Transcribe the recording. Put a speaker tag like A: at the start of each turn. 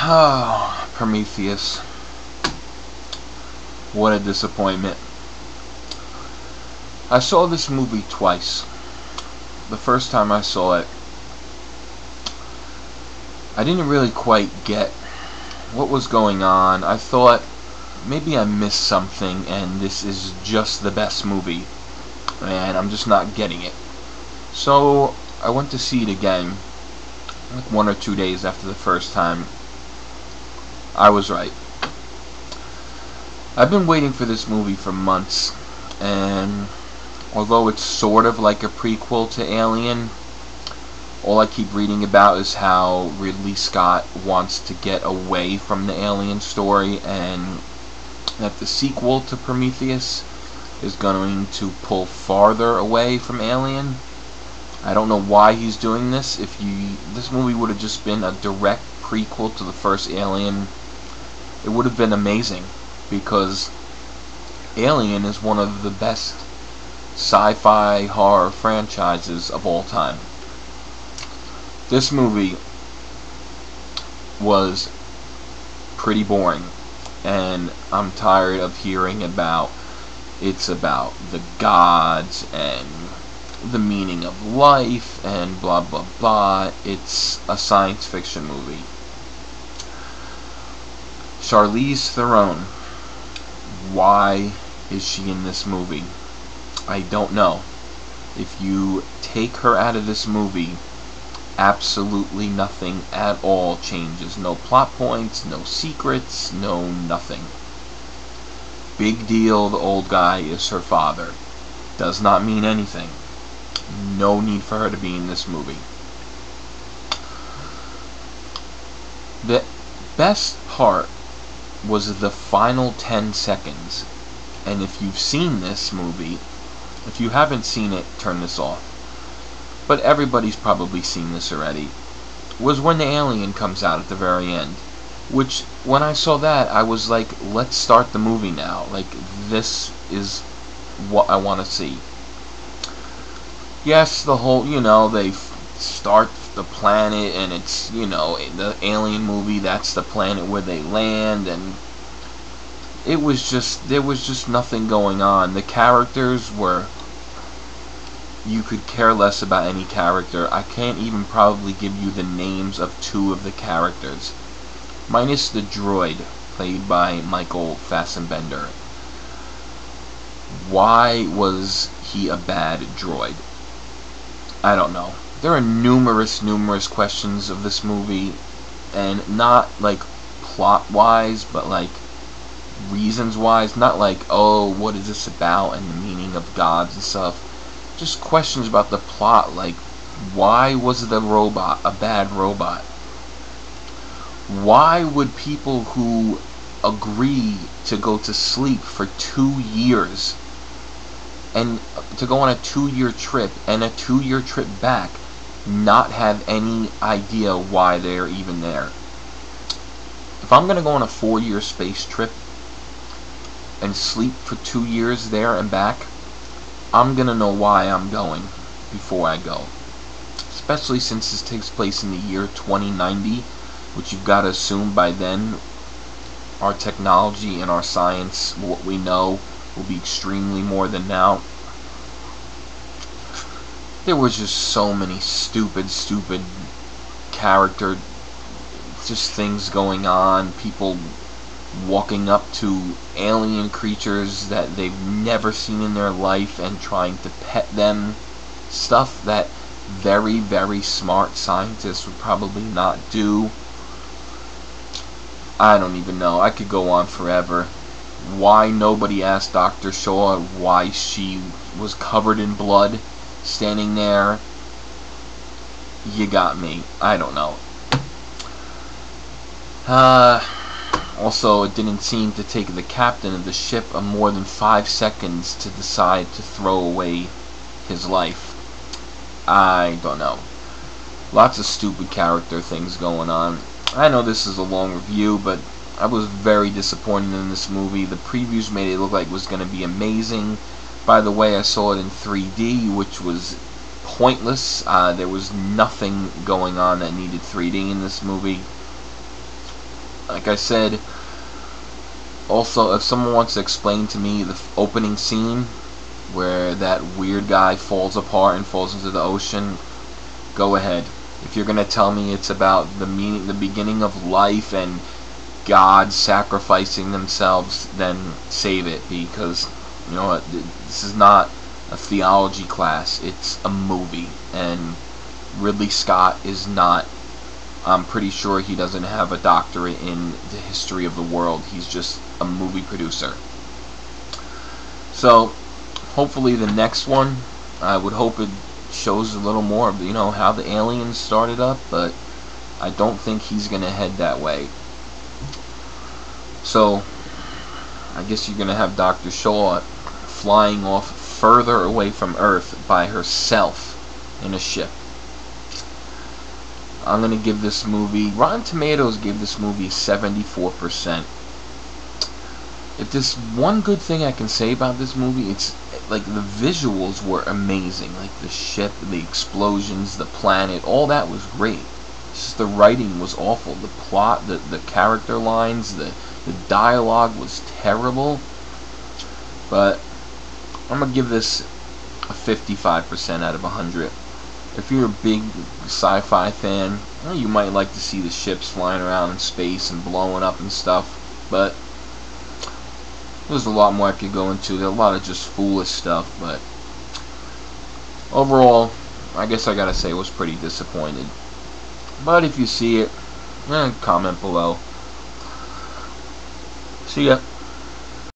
A: Oh, Prometheus. What a disappointment. I saw this movie twice. The first time I saw it, I didn't really quite get what was going on. I thought maybe I missed something and this is just the best movie and I'm just not getting it. So I went to see it again, like 1 or 2 days after the first time. I was right. I've been waiting for this movie for months, and although it's sort of like a prequel to Alien, all I keep reading about is how Ridley Scott wants to get away from the Alien story, and that the sequel to Prometheus is going to pull farther away from Alien. I don't know why he's doing this. This movie would have just been a direct prequel to the first Alien, it would have been amazing, because Alien is one of the best sci-fi horror franchises of all time. This movie was pretty boring, and I'm tired of hearing about it's about the gods and the meaning of life and blah blah blah. It's a science fiction movie. Charlize Theron, why is she in this movie? I don't know. If you take her out of this movie, absolutely nothing at all changes. No plot points, no secrets, no nothing. Big deal, the old guy is her father. Does not mean anything. No need for her to be in this movie. The best part was the final 10 seconds. And if you've seen this movie, if you haven't seen it, turn this off. But everybody's probably seen this already. Was when the alien comes out at the very end. Which, when I saw that, I was like, let's start the movie now. Like, this is what I want to see. Yes, the whole, they start the planet, and it's, the Alien movie, that's the planet where they land, and there was just nothing going on. The characters were, you could care less about any character. I can't even probably give you the names of 2 of the characters. Minus the droid, played by Michael Fassbender. Why was he a bad droid? I don't know. There are numerous questions of this movie, and not like plot-wise, but like reasons-wise. Not like, oh, what is this about, and the meaning of gods and stuff. Just questions about the plot, like, why was the robot a bad robot? Why would people who agree to go to sleep for 2 years and to go on a 2-year trip and a 2-year trip back not have any idea why they're even there? If I'm going to go on a 4-year space trip and sleep for 2 years there and back, I'm going to know why I'm going before I go. Especially since this takes place in the year 2090, which you've got to assume by then our technology and our science, what we know, will be extremely more than now. There was just so many stupid character, just things going on. People walking up to alien creatures that they've never seen in their life and trying to pet them. Stuff that very smart scientists would probably not do. I don't even know. I could go on forever. Why nobody asked Dr. Shaw why she was covered in blood standing there? You got me. I don't know. Also, it didn't seem to take the captain of the ship more than 5 seconds to decide to throw away his life. I don't know. Lots of stupid character things going on. I know this is a long review, but I was very disappointed in this movie. The previews made it look like it was going to be amazing. By the way, I saw it in 3D, which was pointless. There was nothing going on that needed 3D in this movie. like I said, also, if someone wants to explain to me the opening scene where that weird guy falls apart and falls into the ocean, go ahead. If you're gonna tell me it's about the beginning of life and God sacrificing themselves, then save it, because you know what, this is not a theology class, it's a movie, and Ridley Scott is not, I'm pretty sure he doesn't have a doctorate in the history of the world. He's just a movie producer. So hopefully the next one, I would hope it shows a little more of, you know, how the aliens started up, but I don't think he's gonna head that way. So I guess you're gonna have Dr. Shaw flying off further away from Earth by herself in a ship. I'm gonna give this movie, Rotten Tomatoes gave this movie 74%. If there's one good thing I can say about this movie, it's like the visuals were amazing. Like the ship, the explosions, the planet, all that was great. It's just the writing was awful. The plot, the character lines, the dialogue was terrible. But I'm gonna give this a 55% out of 100. If you're a big sci-fi fan, well, you might like to see the ships flying around in space and blowing up and stuff, but there's a lot more I could go into. There's a lot of just foolish stuff, but overall, I guess I gotta say I was pretty disappointed. But if you see it, comment below. See ya.